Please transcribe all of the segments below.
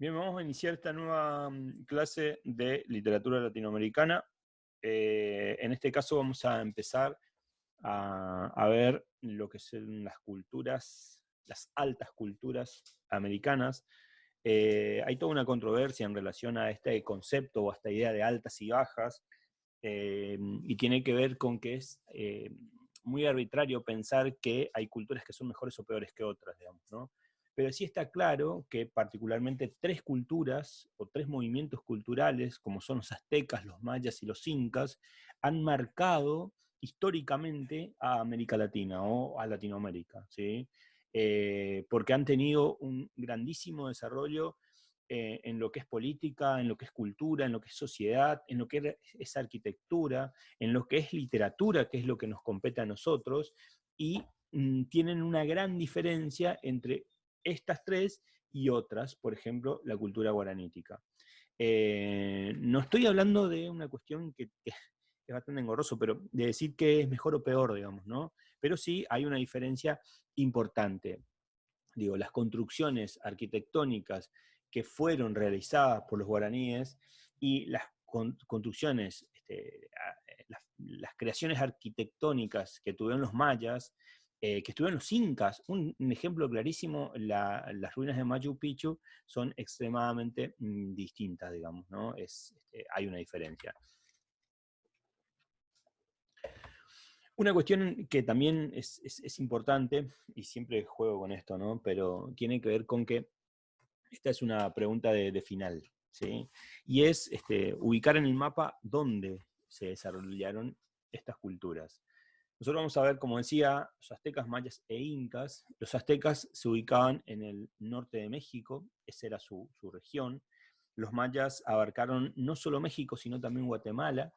Bien, vamos a iniciar esta nueva clase de literatura latinoamericana. En este caso vamos a empezar a ver lo que son las culturas, las altas culturas americanas. Hay toda una controversia en relación a este concepto o a esta idea de altas y bajas, y tiene que ver con que es muy arbitrario pensar que hay culturas que son mejores o peores que otras, digamos, ¿no? Pero sí está claro que particularmente tres culturas o tres movimientos culturales, como son los aztecas, los mayas y los incas, han marcado históricamente a América Latina o a Latinoamérica, ¿sí? Porque han tenido un grandísimo desarrollo en lo que es política, en lo que es cultura, en lo que es sociedad, en lo que es arquitectura, en lo que es literatura, que es lo que nos compete a nosotros, y tienen una gran diferencia entre estas tres y otras, por ejemplo, la cultura guaranítica. No estoy hablando de una cuestión que es bastante engorroso, pero de decir que es mejor o peor, digamos, ¿no? Pero sí hay una diferencia importante. Digo, las construcciones arquitectónicas que fueron realizadas por los guaraníes y las construcciones, las creaciones arquitectónicas que tuvieron los mayas, que estuvieron los incas. Un ejemplo clarísimo, las ruinas de Machu Picchu son extremadamente distintas, digamos, ¿no? Hay una diferencia. Una cuestión que también es importante, y siempre juego con esto, ¿no? Pero tiene que ver con que esta es una pregunta de final, ¿sí? Y es ubicar en el mapa dónde se desarrollaron estas culturas. Nosotros vamos a ver, como decía, los aztecas, mayas e incas. Los aztecas se ubicaban en el norte de México, esa era su región. Los mayas abarcaron no solo México, sino también Guatemala.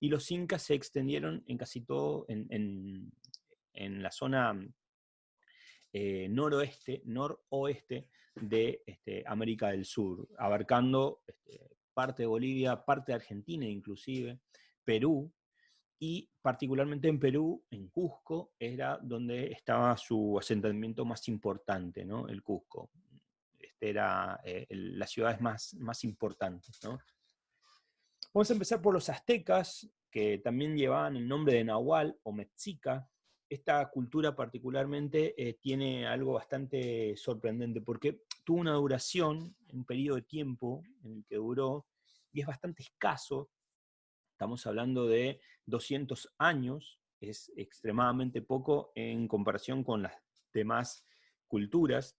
Y los incas se extendieron en casi todo, en la zona noroeste de América del Sur, abarcando parte de Bolivia, parte de Argentina inclusive, Perú, y particularmente en Perú, en Cusco, era donde estaba su asentamiento más importante, ¿no? El Cusco. Era las ciudades más importantes, ¿no? Vamos a empezar por los aztecas, que también llevaban el nombre de Nahual o Mexica. Esta cultura particularmente tiene algo bastante sorprendente, porque tuvo una duración, un periodo de tiempo en el que duró, y es bastante escaso. Estamos hablando de 200 años, es extremadamente poco en comparación con las demás culturas.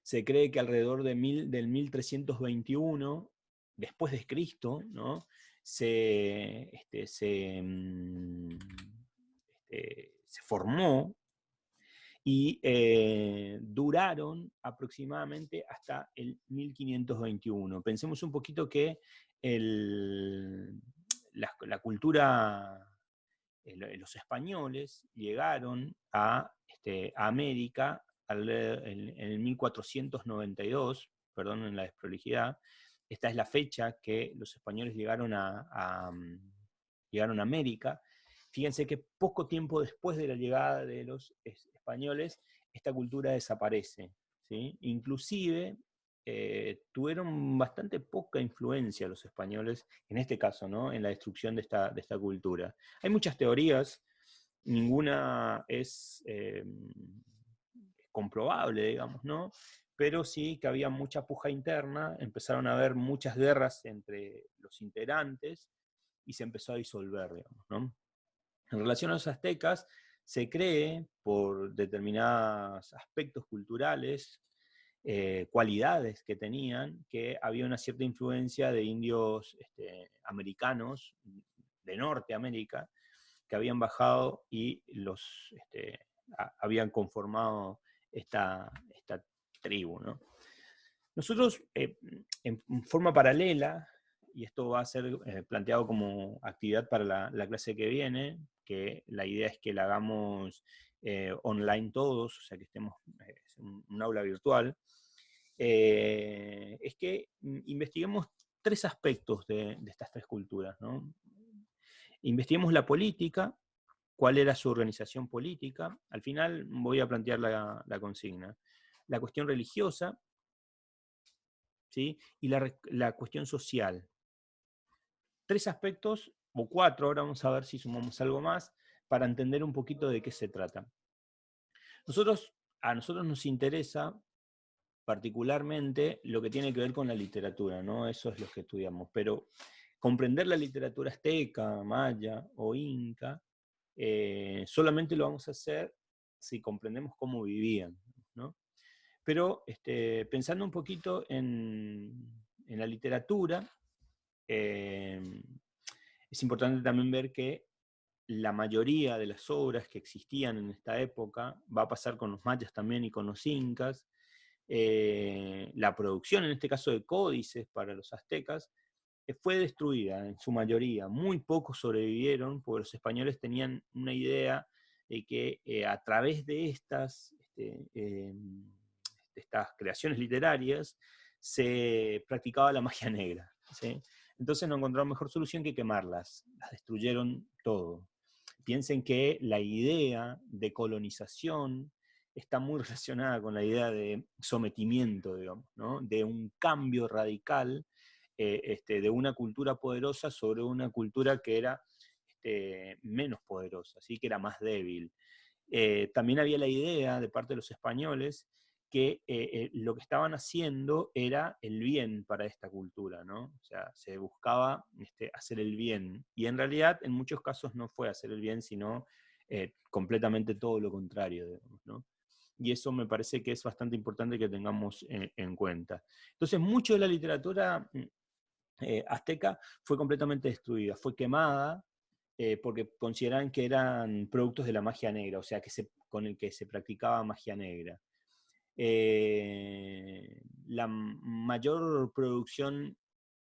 Se cree que alrededor del 1321, después de Cristo, ¿no? Se formó y duraron aproximadamente hasta el 1521. Pensemos un poquito que la cultura, los españoles llegaron a América en el 1492, perdón en la desprolijidad. Esta es la fecha que los españoles llegaron a América. Fíjense que poco tiempo después de la llegada de los españoles, esta cultura desaparece, ¿sí? Inclusive tuvieron bastante poca influencia los españoles, en este caso, ¿no? En la destrucción de esta cultura. Hay muchas teorías, ninguna es comprobable, digamos, ¿no? Pero sí que había mucha puja interna, empezaron a haber muchas guerras entre los integrantes y se empezó a disolver, digamos, ¿no? En relación a los aztecas, se cree, por determinados aspectos culturales, cualidades que tenían, que había una cierta influencia de indios americanos de Norteamérica que habían bajado y habían conformado esta tribu, ¿no? Nosotros, en forma paralela, y esto va a ser planteado como actividad para la clase que viene, que la idea es que la hagamos online todos, o sea que estemos en un aula virtual, es que investiguemos tres aspectos de estas tres culturas, ¿no? Investiguemos la política, cuál era su organización política. Al final voy a plantear la consigna. La cuestión religiosa, ¿sí? Y la cuestión social. 3 aspectos, o 4, ahora vamos a ver si sumamos algo más, para entender un poquito de qué se trata. A nosotros nos interesa particularmente lo que tiene que ver con la literatura, ¿no? Eso es lo que estudiamos, pero comprender la literatura azteca, maya o inca, solamente lo vamos a hacer si comprendemos cómo vivían, ¿no? Pero pensando un poquito en la literatura, es importante también ver que la mayoría de las obras que existían en esta época, va a pasar con los mayas también y con los incas, la producción, en este caso de códices para los aztecas, fue destruida en su mayoría. Muy pocos sobrevivieron, porque los españoles tenían una idea de que a través de estas creaciones literarias se practicaba la magia negra, ¿sí? Entonces no encontraron mejor solución que quemarlas. Las destruyeron todo. Piensen que la idea de colonización está muy relacionada con la idea de sometimiento, digamos, ¿no? De un cambio radical de una cultura poderosa sobre una cultura que era menos poderosa, ¿sí? Que era más débil. También había la idea de parte de los españoles que lo que estaban haciendo era el bien para esta cultura, ¿no? O sea, se buscaba hacer el bien. Y en realidad, en muchos casos no fue hacer el bien, sino completamente todo lo contrario, digamos, ¿no? Y eso me parece que es bastante importante que tengamos en cuenta. Entonces, mucho de la literatura azteca fue completamente destruida, fue quemada, porque consideraban que eran productos de la magia negra, o sea, con el que se practicaba magia negra. La mayor producción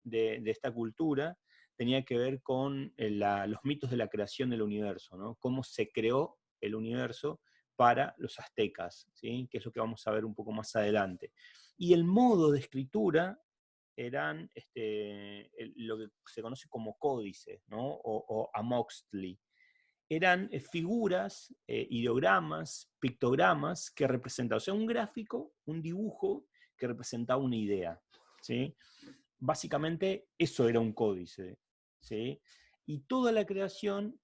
de esta cultura tenía que ver con los mitos de la creación del universo, ¿no? Cómo se creó el universo para los aztecas, ¿sí? Que es lo que vamos a ver un poco más adelante. Y el modo de escritura eran lo que se conoce como códices, ¿no? O amoxtli. Eran figuras, ideogramas, pictogramas que representaban, o sea, un gráfico, un dibujo que representaba una idea, ¿sí? Básicamente eso era un códice, ¿sí? Y toda la creación,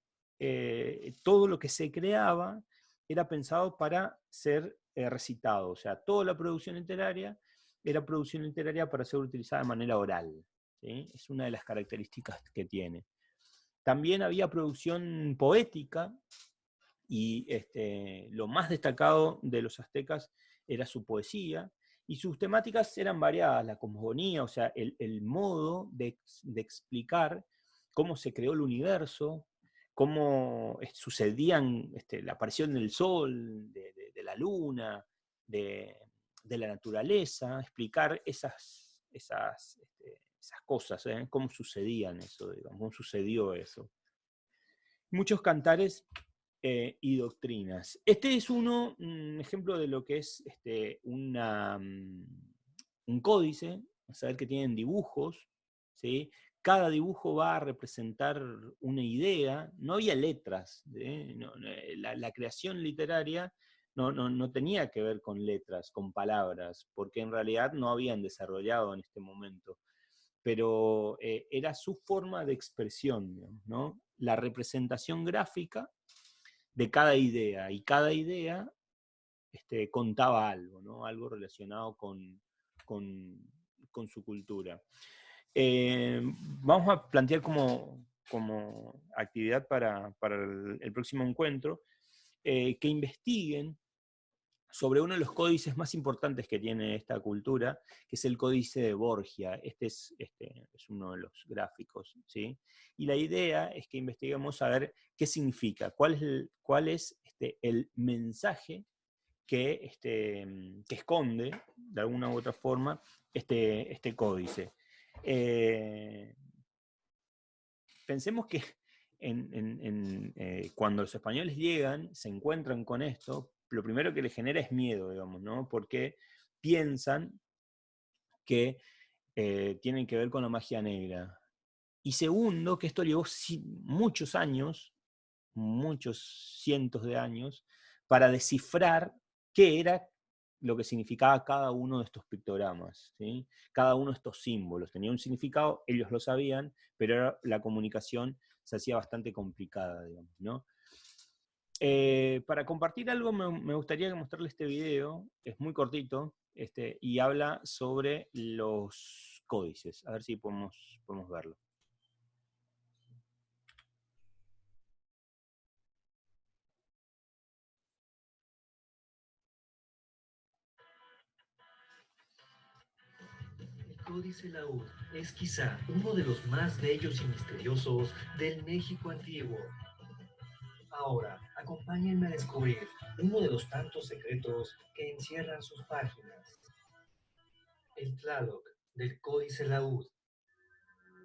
todo lo que se creaba, era pensado para ser recitado, o sea, toda la producción literaria era producción literaria para ser utilizada de manera oral, ¿sí? Es una de las características que tiene. También había producción poética, y lo más destacado de los aztecas era su poesía, y sus temáticas eran variadas, la cosmogonía, o sea, el modo de explicar cómo se creó el universo, cómo sucedían la aparición del sol, de la luna, de la naturaleza, explicar esas cosas, cómo sucedían eso, digamos, cómo sucedió eso. Muchos cantares y doctrinas. Este es un ejemplo de lo que es un códice, a saber que tienen dibujos, ¿sí? Cada dibujo va a representar una idea, no había letras, la creación literaria no tenía que ver con letras, con palabras, porque en realidad no habían desarrollado en este momento, pero era su forma de expresión, digamos, ¿no? La representación gráfica de cada idea, y cada idea contaba algo, ¿no? Algo relacionado con su cultura. Vamos a plantear como actividad para el próximo encuentro que investiguen sobre uno de los códices más importantes que tiene esta cultura, que es el códice de Borgia. Este es uno de los gráficos, ¿sí? Y la idea es que investiguemos a ver qué significa, cuál es el mensaje que esconde, de alguna u otra forma, este códice. Pensemos que cuando los españoles llegan, se encuentran con esto, lo primero que les genera es miedo, digamos, ¿no? Porque piensan que tienen que ver con la magia negra. Y segundo, que esto llevó muchos años, muchos cientos de años, para descifrar qué era lo que significaba cada uno de estos pictogramas, ¿sí? Cada uno de estos símbolos tenía un significado, ellos lo sabían, pero la comunicación se hacía bastante complicada, digamos, ¿no? Para compartir algo me gustaría mostrarle este video, es muy cortito, y habla sobre los códices. A ver si podemos verlo. El Códice Laúd es quizá uno de los más bellos y misteriosos del México antiguo. Ahora, acompáñenme a descubrir uno de los tantos secretos que encierran sus páginas. El Tlaloc del Códice Laúd.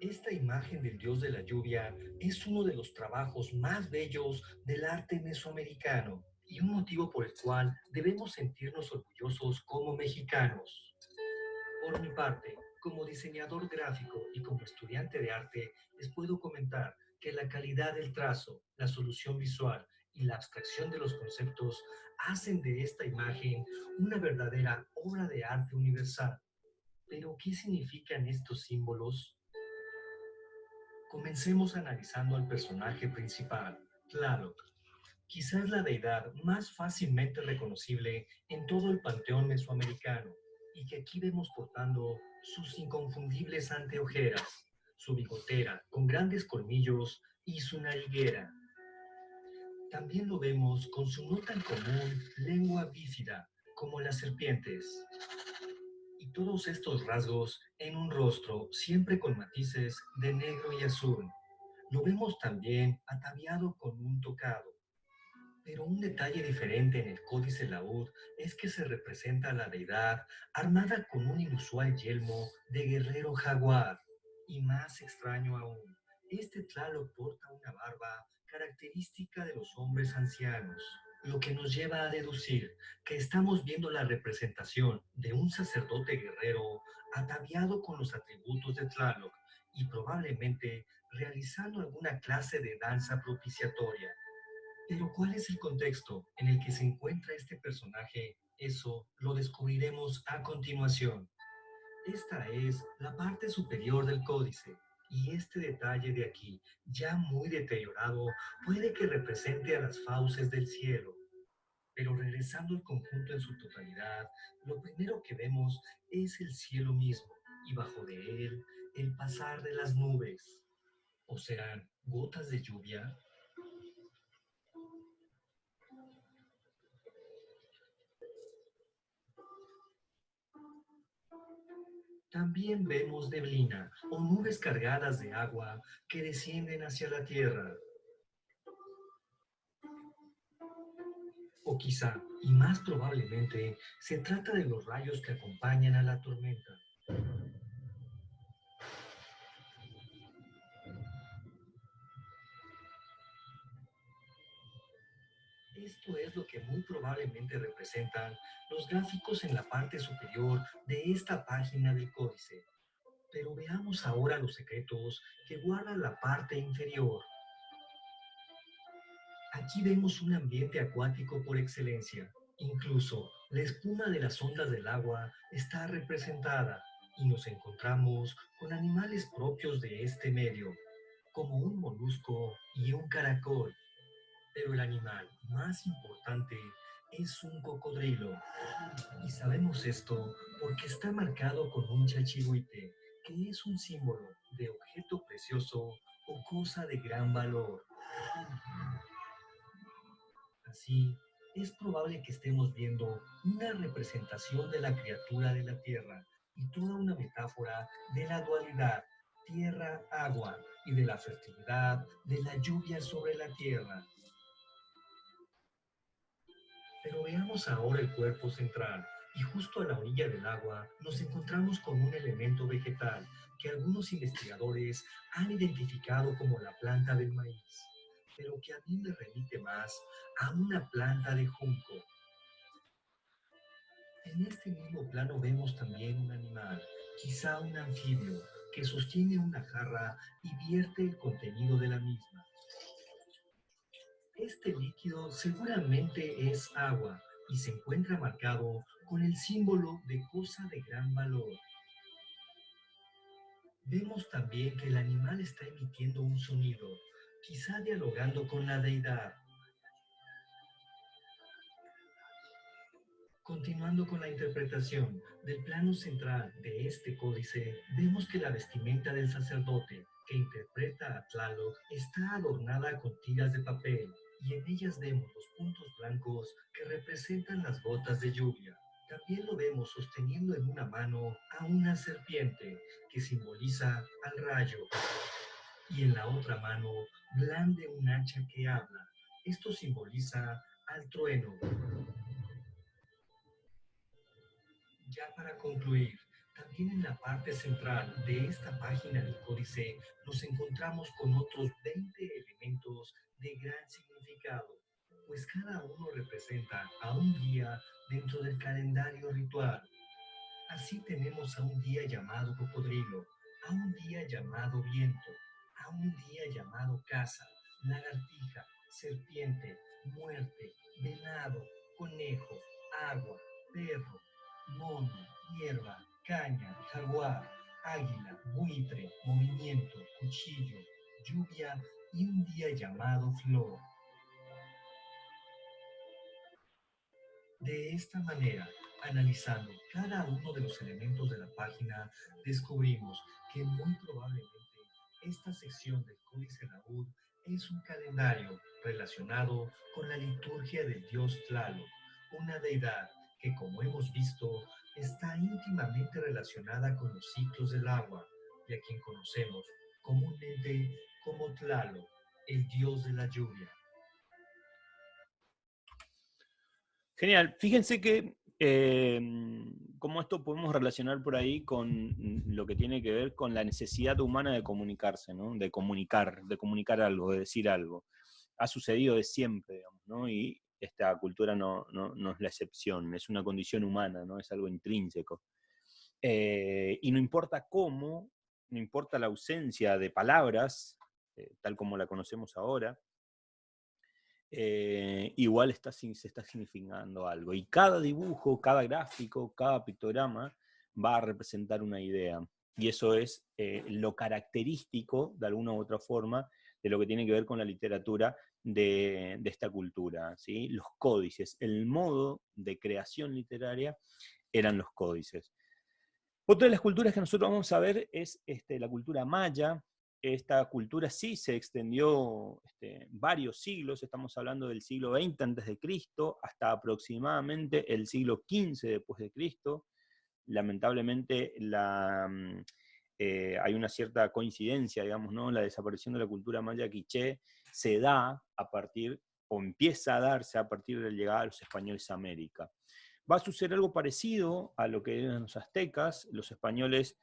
Esta imagen del dios de la lluvia es uno de los trabajos más bellos del arte mesoamericano y un motivo por el cual debemos sentirnos orgullosos como mexicanos. Por mi parte, como diseñador gráfico y como estudiante de arte, les puedo comentar que la calidad del trazo, la solución visual y la abstracción de los conceptos hacen de esta imagen una verdadera obra de arte universal. Pero, ¿qué significan estos símbolos? Comencemos analizando al personaje principal, Tlaloc, quizás la deidad más fácilmente reconocible en todo el panteón mesoamericano, y que aquí vemos portando sus inconfundibles anteojeras, su bigotera con grandes colmillos y su nariguera. También lo vemos con su no tan común lengua bífida, como las serpientes. Y todos estos rasgos en un rostro siempre con matices de negro y azul. Lo vemos también ataviado con un tocado. Pero un detalle diferente en el Códice Laúd es que se representa a la deidad armada con un inusual yelmo de guerrero jaguar. Y más extraño aún, este Tlaloc porta una barba característica de los hombres ancianos, lo que nos lleva a deducir que estamos viendo la representación de un sacerdote guerrero ataviado con los atributos de Tlaloc y probablemente realizando alguna clase de danza propiciatoria. Pero ¿cuál es el contexto en el que se encuentra este personaje? Eso lo descubriremos a continuación. Esta es la parte superior del códice, y este detalle de aquí, ya muy deteriorado, puede que represente a las fauces del cielo. Pero regresando al conjunto en su totalidad, lo primero que vemos es el cielo mismo, y bajo de él el pasar de las nubes. ¿O serán gotas de lluvia? También vemos neblina o nubes cargadas de agua que descienden hacia la tierra. O quizá, y más probablemente, se trata de los rayos que acompañan a la tormenta. Esto es lo que muy probablemente representan los gráficos en la parte superior de esta página del códice. Pero veamos ahora los secretos que guarda la parte inferior. Aquí vemos un ambiente acuático por excelencia. Incluso la espuma de las ondas del agua está representada y nos encontramos con animales propios de este medio, como un molusco y un caracol. Pero el animal más importante es un cocodrilo. Y sabemos esto porque está marcado con un chachihuite, que es un símbolo de objeto precioso o cosa de gran valor. Así, es probable que estemos viendo una representación de la criatura de la tierra y toda una metáfora de la dualidad tierra-agua y de la fertilidad de la lluvia sobre la tierra. Pero veamos ahora el cuerpo central, y justo a la orilla del agua nos encontramos con un elemento vegetal que algunos investigadores han identificado como la planta del maíz, pero que a mí me remite más a una planta de junco. En este mismo plano vemos también un animal, quizá un anfibio, que sostiene una jarra y vierte el contenido de la misma. Este líquido seguramente es agua y se encuentra marcado con el símbolo de cosa de gran valor. Vemos también que el animal está emitiendo un sonido, quizá dialogando con la deidad. Continuando con la interpretación del plano central de este códice, vemos que la vestimenta del sacerdote que interpreta a Tlaloc está adornada con tiras de papel y en ellas vemos los puntos blancos que representan las gotas de lluvia. También lo vemos sosteniendo en una mano a una serpiente que simboliza al rayo y en la otra mano blande un hacha que habla. Esto simboliza al trueno. Ya para concluir, también en la parte central de esta página del códice nos encontramos con otros 20 elementos de gran significado, pues cada uno representa a un día dentro del calendario ritual. Así tenemos a un día llamado cocodrilo, a un día llamado viento, a un día llamado casa, lagartija, serpiente, muerte, venado, conejo, agua, perro, mono, hierba, caña, jaguar, águila, buitre, movimiento, cuchillo, lluvia y un día llamado flor. De esta manera, analizando cada uno de los elementos de la página, descubrimos que muy probablemente esta sección del Códice Laúd es un calendario relacionado con la liturgia del dios Tlaloc, una deidad que, como hemos visto, está íntimamente relacionada con los ciclos del agua, y a quien conocemos comúnmente como Tlaloc, el dios de la lluvia. Genial. Fíjense que cómo esto podemos relacionar por ahí con lo que tiene que ver con la necesidad humana de comunicarse, ¿no? De comunicar algo, de decir algo. Ha sucedido de siempre, digamos, ¿no? Y esta cultura no es la excepción, es una condición humana, ¿no? Es algo intrínseco. Y no importa cómo, no importa la ausencia de palabras, tal como la conocemos ahora, igual se está significando algo. Y cada dibujo, cada gráfico, cada pictograma va a representar una idea. Y eso es lo característico, de alguna u otra forma, de lo que tiene que ver con la literatura de esta cultura, ¿sí? Los códices, el modo de creación literaria eran los códices. Otra de las culturas que nosotros vamos a ver es la cultura maya. Esta cultura sí se extendió varios siglos, estamos hablando del siglo XX a.C. hasta aproximadamente el siglo XV después de Cristo. Lamentablemente hay una cierta coincidencia, digamos, ¿no? La desaparición de la cultura maya quiché se da a partir, o empieza a darse a partir de la llegada de los españoles a América. Va a suceder algo parecido a lo que eran los aztecas. Los españoles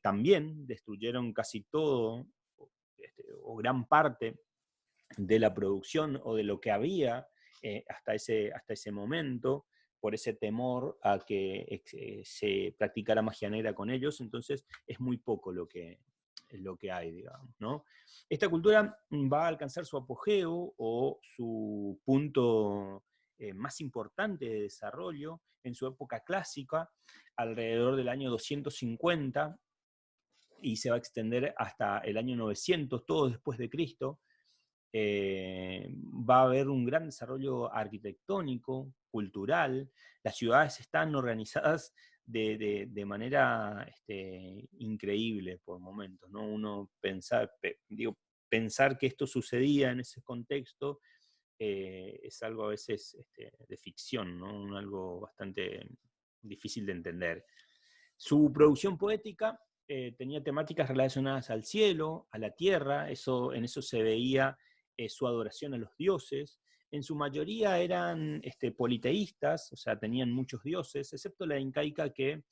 también destruyeron casi todo, o gran parte de la producción o de lo que había hasta ese momento, por ese temor a que se practicara magia negra con ellos. Entonces es muy poco lo que hay, digamos, ¿no? Esta cultura va a alcanzar su apogeo o su punto más importante de desarrollo en su época clásica, alrededor del año 250, y se va a extender hasta el año 900, todo después de Cristo. Va a haber un gran desarrollo arquitectónico, cultural. Las ciudades están organizadas de manera increíble por momentos, ¿no? Uno pensar que esto sucedía en ese contexto es algo a veces de ficción, ¿no? Algo bastante difícil de entender. Su producción poética tenía temáticas relacionadas al cielo, a la tierra. En eso se veía su adoración a los dioses. En su mayoría eran politeístas, o sea, tenían muchos dioses, excepto la incaica, que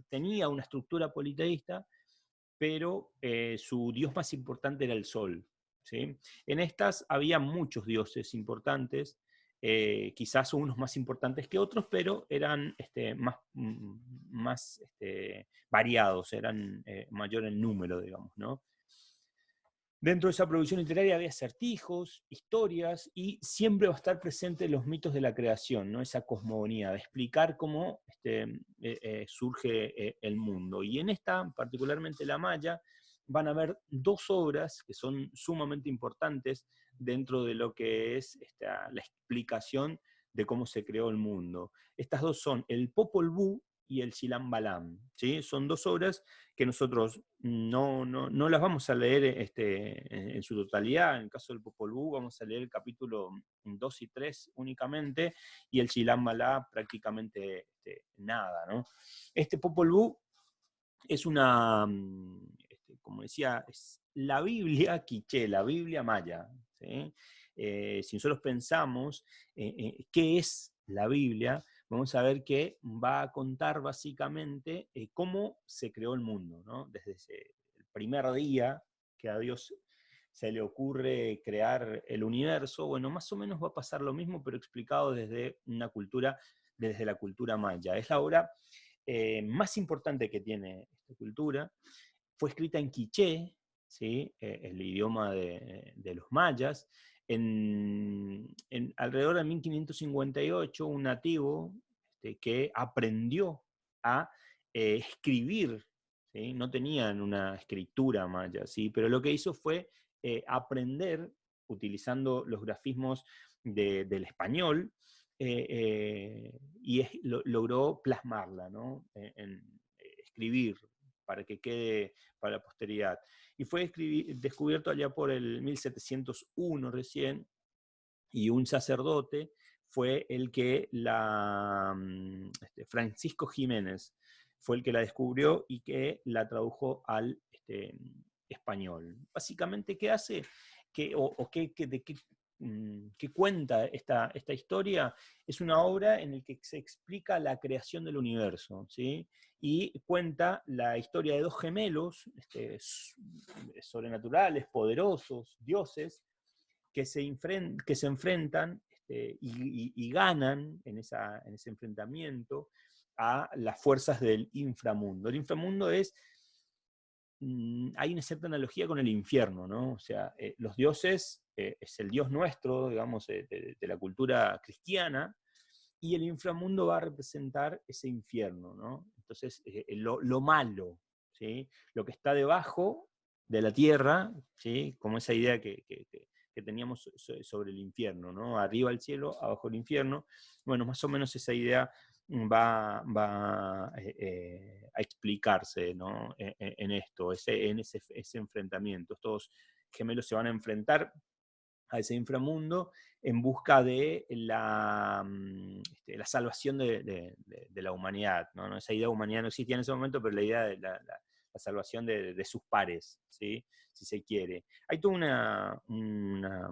tenía una estructura politeísta, pero su dios más importante era el sol, ¿sí? En estas había muchos dioses importantes, quizás unos más importantes que otros, pero eran más variados, eran mayor en número, digamos, ¿no? Dentro de esa producción literaria había acertijos, historias, y siempre va a estar presente los mitos de la creación, ¿no? Esa cosmogonía, de explicar cómo surge el mundo. Y en esta, particularmente la Maya, van a haber dos obras que son sumamente importantes dentro de lo que es la explicación de cómo se creó el mundo. Estas dos son el Popol Vuh y el Chilam Balam, ¿sí? Son dos obras que nosotros no las vamos a leer en su totalidad. En el caso del Popol Vuh vamos a leer el capítulo 2 y 3 únicamente, y el Chilam Balam prácticamente nada, ¿no? Este Popol Vuh es una, como decía, es la Biblia quiché, la Biblia maya, ¿sí? Si nosotros pensamos qué es la Biblia, vamos a ver que va a contar básicamente cómo se creó el mundo, ¿no? Desde el primer día que a Dios se le ocurre crear el universo, bueno, más o menos va a pasar lo mismo, pero explicado desde una cultura, desde la cultura maya. Es la obra más importante que tiene esta cultura. Fue escrita en quiché, ¿sí? El idioma de los mayas. Alrededor de 1558, un nativo que aprendió a escribir, ¿sí? No tenían una escritura maya, ¿sí? Pero lo que hizo fue aprender, utilizando los grafismos del español, y logró plasmarla, ¿no? Escribir para que quede para la posteridad. Y fue descubierto allá por el 1701 recién, y un sacerdote fue el que Francisco Jiménez, fue el que la descubrió y que la tradujo al español. Básicamente, ¿qué hace? ¿Qué cuenta esta historia? Es una obra en la que se explica la creación del universo, ¿sí? Y cuenta la historia de dos gemelos sobrenaturales, poderosos, dioses, que se enfrentan y ganan en ese enfrentamiento a las fuerzas del inframundo. El inframundo hay una cierta analogía con el infierno, ¿no? O sea, los dioses es el Dios nuestro, digamos, de la cultura cristiana, y el inframundo va a representar ese infierno, ¿no? Entonces, lo malo, ¿sí? Lo que está debajo de la tierra, ¿sí? Como esa idea que teníamos sobre el infierno, ¿no? Arriba el cielo, abajo el infierno. Bueno, más o menos esa idea va a explicarse, ¿no? En esto, en ese enfrentamiento. Estos gemelos se van a enfrentar a ese inframundo en busca de la salvación de la humanidad, ¿no? Esa idea de humanidad no existía en ese momento, pero la idea de la salvación de sus pares, ¿sí? Si se quiere. Hay toda una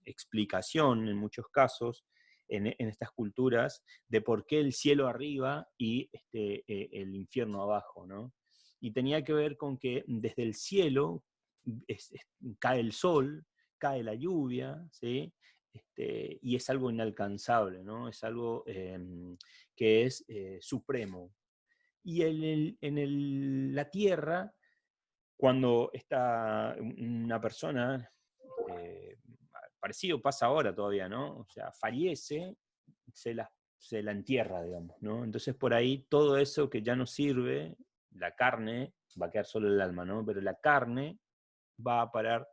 explicación en muchos casos en estas culturas de por qué el cielo arriba y el infierno abajo, ¿no? Y tenía que ver con que desde el cielo cae el sol, cae la lluvia, ¿sí? Y es algo inalcanzable, ¿no? Es algo que es supremo. Y la tierra, cuando está una persona, parecido pasa ahora todavía, ¿no? O sea, fallece, se la entierra, digamos, ¿no? Entonces por ahí todo eso que ya no sirve, la carne, va a quedar solo el alma, ¿no? Pero la carne va a parar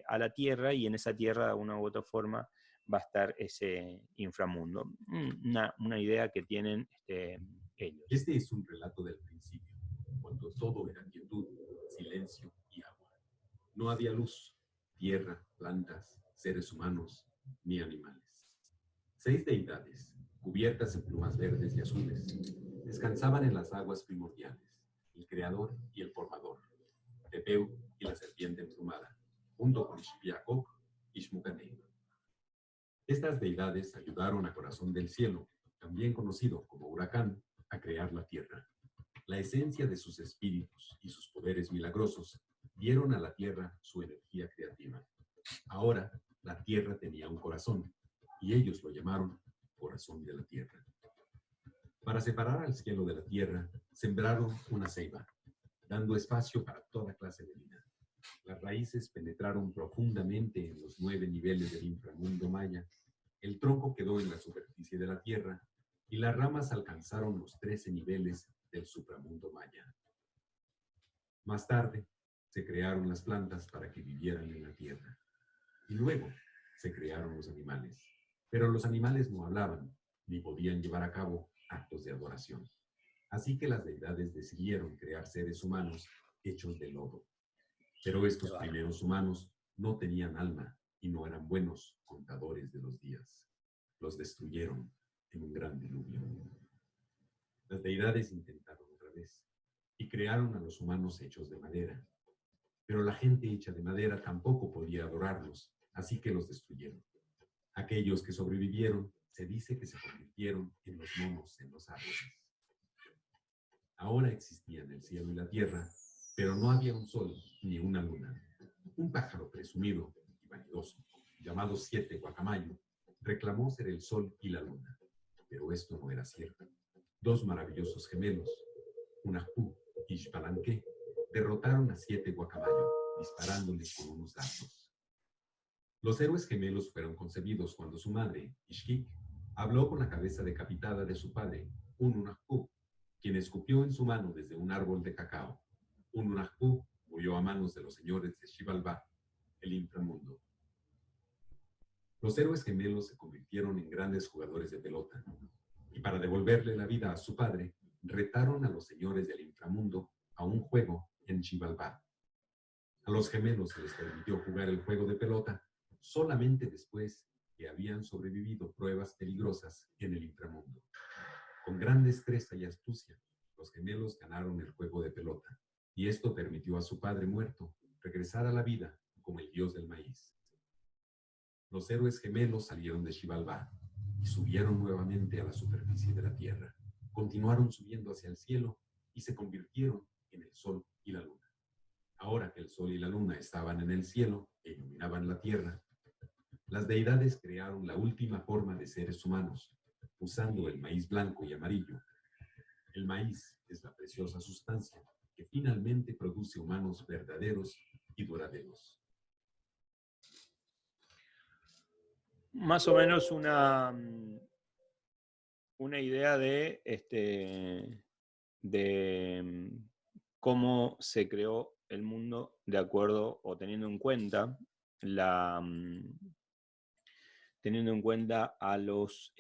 a la tierra, y en esa tierra de alguna u otra forma va a estar ese inframundo. Una idea que tienen ellos. Este es un relato del principio, cuando todo era quietud, silencio y agua. No había luz, tierra, plantas, seres humanos, ni animales. 6 deidades, cubiertas en plumas verdes y azules, descansaban en las aguas primordiales, el creador y el formador, Tepeu y la serpiente emplumada, junto con Ixpiacoc y Xmucaney. Estas deidades ayudaron a Corazón del Cielo, también conocido como Huracán, a crear la tierra. La esencia de sus espíritus y sus poderes milagrosos dieron a la tierra su energía creativa. Ahora, la tierra tenía un corazón, y ellos lo llamaron Corazón de la Tierra. Para separar al cielo de la tierra, sembraron una ceiba, dando espacio para toda clase de vida. Las raíces penetraron profundamente en los 9 niveles del inframundo maya, el tronco quedó en la superficie de la tierra y las ramas alcanzaron los 13 niveles del supramundo maya. Más tarde, se crearon las plantas para que vivieran en la tierra. Y luego, se crearon los animales. Pero los animales no hablaban, ni podían llevar a cabo actos de adoración. Así que las deidades decidieron crear seres humanos hechos de lodo. Pero estos primeros humanos no tenían alma y no eran buenos contadores de los días. Los destruyeron en un gran diluvio. Las deidades intentaron otra vez y crearon a los humanos hechos de madera. Pero la gente hecha de madera tampoco podía adorarlos, así que los destruyeron. Aquellos que sobrevivieron, se dice que se convirtieron en los monos en los árboles. Ahora existían el cielo y la tierra, pero no había un sol ni una luna. Un pájaro presumido y vanidoso, llamado Siete Guacamayo, reclamó ser el sol y la luna. Pero esto no era cierto. Dos maravillosos gemelos, Unajpú y Xpalanque, derrotaron a Siete Guacamayo, disparándoles con unos dardos. Los héroes gemelos fueron concebidos cuando su madre, Ixquic, habló con la cabeza decapitada de su padre, Ununajpú, quien escupió en su mano desde un árbol de cacao. Ununajpú murió a manos de los señores de Xibalbá, el inframundo. Los héroes gemelos se convirtieron en grandes jugadores de pelota, y para devolverle la vida a su padre, retaron a los señores del inframundo a un juego en Xibalbá. A los gemelos se les permitió jugar el juego de pelota solamente después que habían sobrevivido pruebas peligrosas en el inframundo. Con gran destreza y astucia, los gemelos ganaron el juego de pelota, y esto permitió a su padre muerto regresar a la vida como el dios del maíz. Los héroes gemelos salieron de Xibalbá y subieron nuevamente a la superficie de la tierra. Continuaron subiendo hacia el cielo y se convirtieron en el sol y la luna. Ahora que el sol y la luna estaban en el cielo e iluminaban la tierra, las deidades crearon la última forma de seres humanos, usando el maíz blanco y amarillo. El maíz es la preciosa sustancia que finalmente produce humanos verdaderos y duraderos. Más o menos una idea de cómo se creó el mundo de acuerdo o teniendo en cuenta a los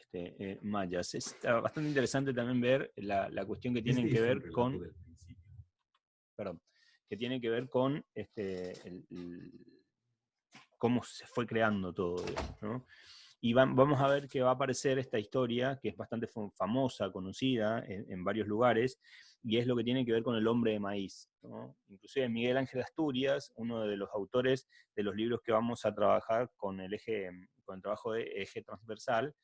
mayas. Es bastante interesante también ver la cuestión que tienen que ver con... Perdón, que tiene que ver con cómo se fue creando todo, ¿no? Y vamos a ver que va a aparecer esta historia, que es bastante famosa, conocida en varios lugares, y es lo que tiene que ver con el hombre de maíz, ¿no? Inclusive Miguel Ángel Asturias, uno de los autores de los libros que vamos a trabajar con el trabajo de eje transversal,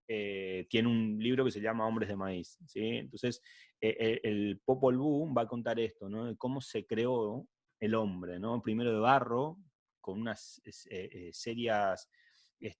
tiene un libro que se llama Hombres de Maíz, ¿sí? Entonces, el Popol Vuh va a contar esto, ¿no? De cómo se creó el hombre, ¿no? Primero de barro, con unas serias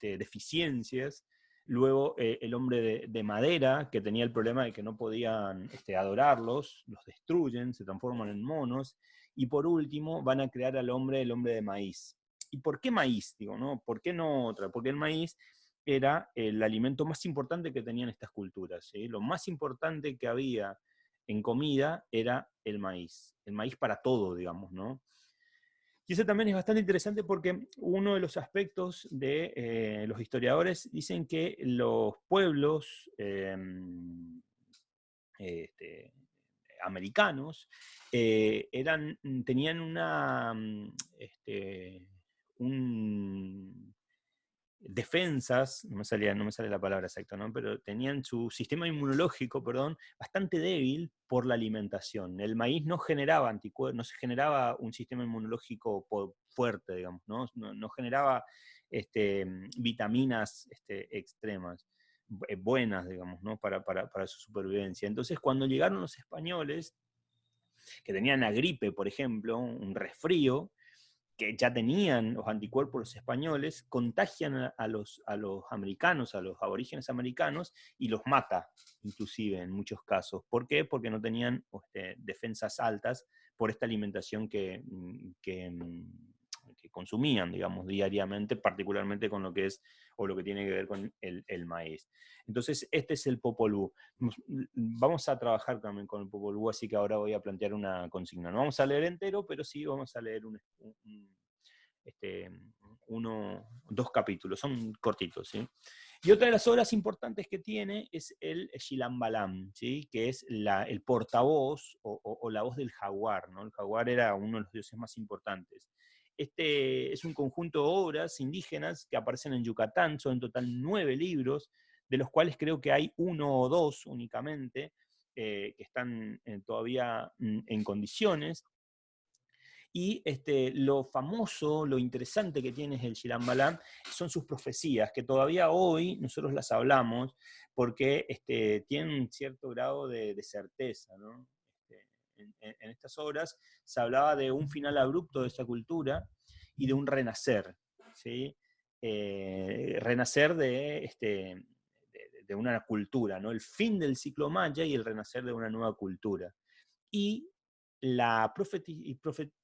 deficiencias, luego el hombre de madera, que tenía el problema de que no podían adorarlos, los destruyen, se transforman en monos, y por último van a crear al hombre, el hombre de maíz. ¿Y por qué maíz? Digo, ¿no? ¿Por qué no otra? Porque el maíz era el alimento más importante que tenían estas culturas, ¿sí? Lo más importante que había en comida era el maíz para todo, digamos, ¿no? Y eso también es bastante interesante porque uno de los aspectos de los historiadores dicen que los pueblos americanos tenían defensas, no me sale la palabra exacta, ¿no? Pero tenían su sistema inmunológico, bastante débil por la alimentación. El maíz no generaba anticuerpos, no se generaba un sistema inmunológico fuerte, digamos, no generaba vitaminas extremas, buenas, digamos, ¿no? para su supervivencia. Entonces, cuando llegaron los españoles, que tenían la gripe, por ejemplo, un resfrío, que ya tenían los anticuerpos los españoles, contagian a los americanos, a los aborígenes americanos, y los mata, inclusive en muchos casos. ¿Por qué? Porque no tenían defensas altas por esta alimentación que consumían, digamos, diariamente, particularmente con lo que es, o lo que tiene que ver con el maíz. Entonces, este es el Popol Vuh. Vamos a trabajar también con el Popol Vuh, así que ahora voy a plantear una consigna. No vamos a leer entero, pero sí vamos a leer dos capítulos, son cortitos, ¿sí? Y otra de las obras importantes que tiene es el Shilambalam, ¿sí? Que es el portavoz o la voz del jaguar, ¿no? El jaguar era uno de los dioses más importantes. Este es un conjunto de obras indígenas que aparecen en Yucatán, son en total 9 libros, de los cuales creo que hay 1 o 2 únicamente, que están todavía en condiciones. Y lo famoso, lo interesante que tiene el Shilambalam son sus profecías, que todavía hoy nosotros las hablamos, porque tienen un cierto grado de certeza, ¿no? En estas obras se hablaba de un final abrupto de esa cultura y de un renacer, ¿sí? Renacer de una cultura, ¿no? El fin del ciclo maya y el renacer de una nueva cultura. Y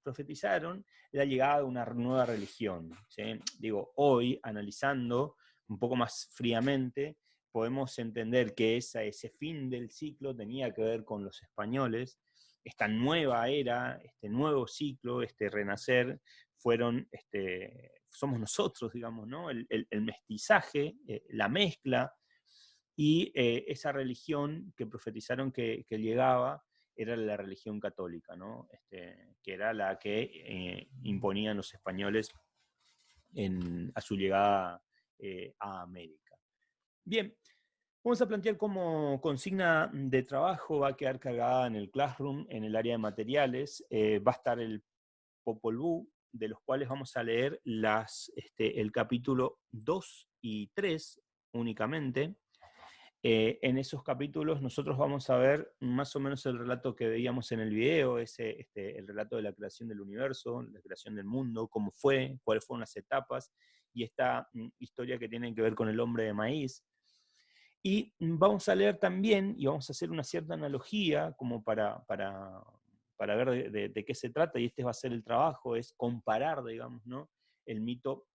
profetizaron la llegada de una nueva religión, ¿sí? Digo, hoy, analizando un poco más fríamente, podemos entender que ese fin del ciclo tenía que ver con los españoles. Esta nueva era, este nuevo ciclo, este renacer, somos nosotros, digamos, ¿no? El mestizaje, la mezcla, y esa religión que profetizaron que llegaba era la religión católica, ¿no? Que era la que imponían los españoles a su llegada a América. Bien, vamos a plantear como consigna de trabajo, va a quedar cargada en el Classroom, en el área de materiales, va a estar el Popol Vuh, de los cuales vamos a leer el capítulo 2 y 3 únicamente. En esos capítulos nosotros vamos a ver más o menos el relato que veíamos en el video, el relato de la creación del universo, la creación del mundo, cómo fue, cuáles fueron las etapas, y esta historia que tiene que ver con el hombre de maíz. Y vamos a leer también, y vamos a hacer una cierta analogía, como para ver de qué se trata, y este va a ser el trabajo, es comparar, digamos, ¿no? El mito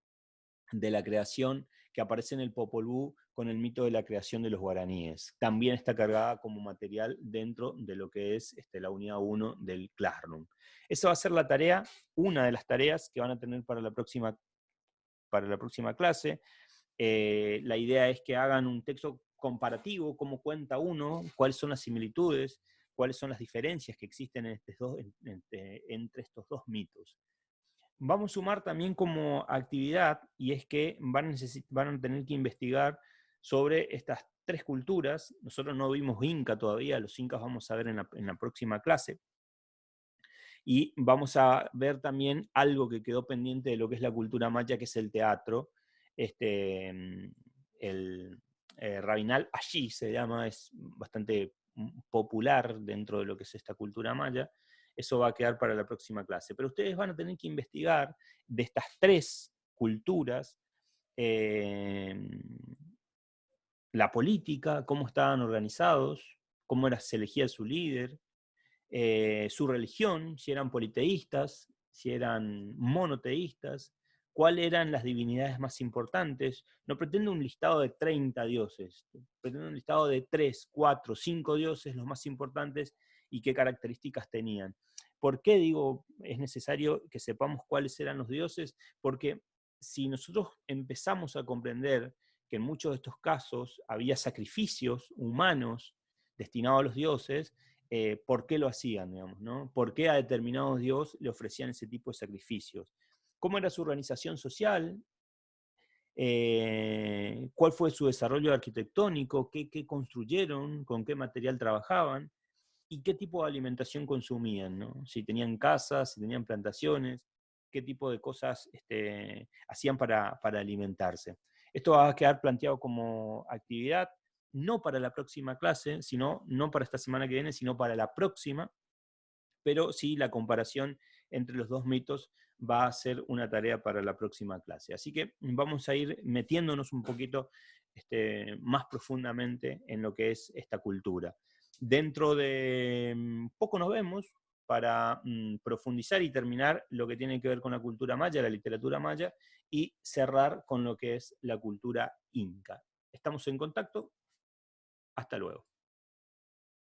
de la creación que aparece en el Popol Vuh con el mito de la creación de los guaraníes. También está cargada como material dentro de lo que es la unidad 1 del Classroom. Esa va a ser la tarea, una de las tareas que van a tener para la próxima clase. La idea es que hagan un texto comparativo, cómo cuenta uno, cuáles son las similitudes, cuáles son las diferencias que existen entre estos dos mitos. Vamos a sumar también como actividad, y es que van a tener que investigar sobre estas 3 culturas. Nosotros no vimos Inca todavía, los incas vamos a ver en la próxima clase. Y vamos a ver también algo que quedó pendiente de lo que es la cultura maya, que es el teatro. El Rabinal allí se llama, es bastante popular dentro de lo que es esta cultura maya. Eso va a quedar para la próxima clase. Pero ustedes van a tener que investigar de estas 3 culturas la política, cómo estaban organizados, cómo se elegía su líder, su religión, si eran politeístas, si eran monoteístas, cuáles eran las divinidades más importantes. No pretendo un listado de 30 dioses, pretendo un listado de 3, 4, 5 dioses, los más importantes, y qué características tenían. ¿Por qué digo es necesario que sepamos cuáles eran los dioses? Porque si nosotros empezamos a comprender que en muchos de estos casos había sacrificios humanos destinados a los dioses, ¿por qué lo hacían, digamos, ¿no? ¿Por qué a determinados dioses le ofrecían ese tipo de sacrificios? ¿Cómo era su organización social? ¿Cuál fue su desarrollo arquitectónico? ¿Qué construyeron? ¿Con qué material trabajaban? ¿Y qué tipo de alimentación consumían, ¿no? Si tenían casas, si tenían plantaciones, qué tipo de cosas hacían para alimentarse. Esto va a quedar planteado como actividad, no para la próxima clase, no para esta semana que viene, sino para la próxima, pero sí la comparación entre los dos mitos va a ser una tarea para la próxima clase. Así que vamos a ir metiéndonos un poquito más profundamente en lo que es esta cultura. Dentro de poco nos vemos para profundizar y terminar lo que tiene que ver con la cultura maya, la literatura maya, y cerrar con lo que es la cultura inca. Estamos en contacto. Hasta luego.